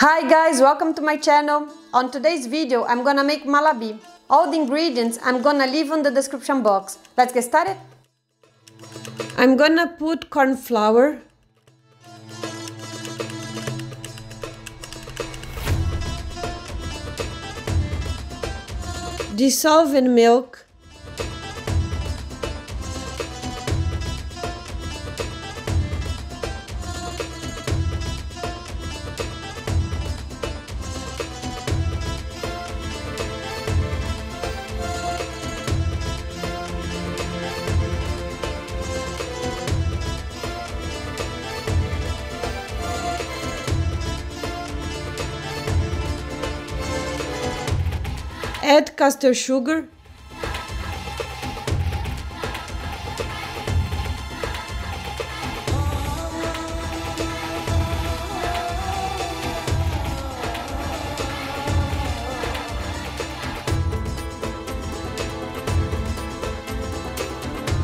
Hi guys, welcome to my channel. On today's video, I'm gonna make mouhalabieh. All the ingredients I'm gonna leave in the description box. Let's get started. I'm gonna put corn flour, dissolve in milk, add caster sugar,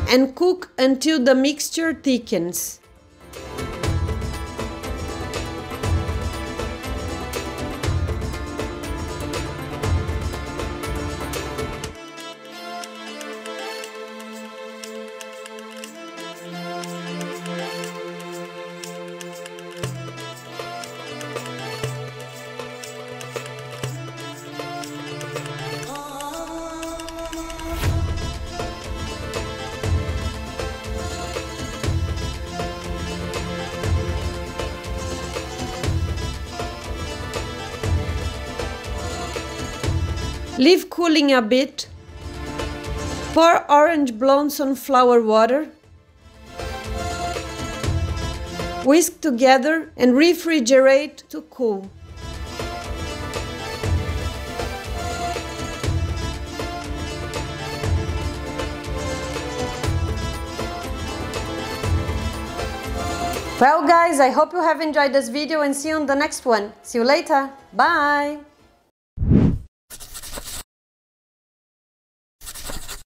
and cook until the mixture thickens. Leave cooling a bit. Pour orange blown sunflower water. Whisk together and refrigerate to cool. Well guys, I hope you have enjoyed this video and see you on the next one. See you later. Bye!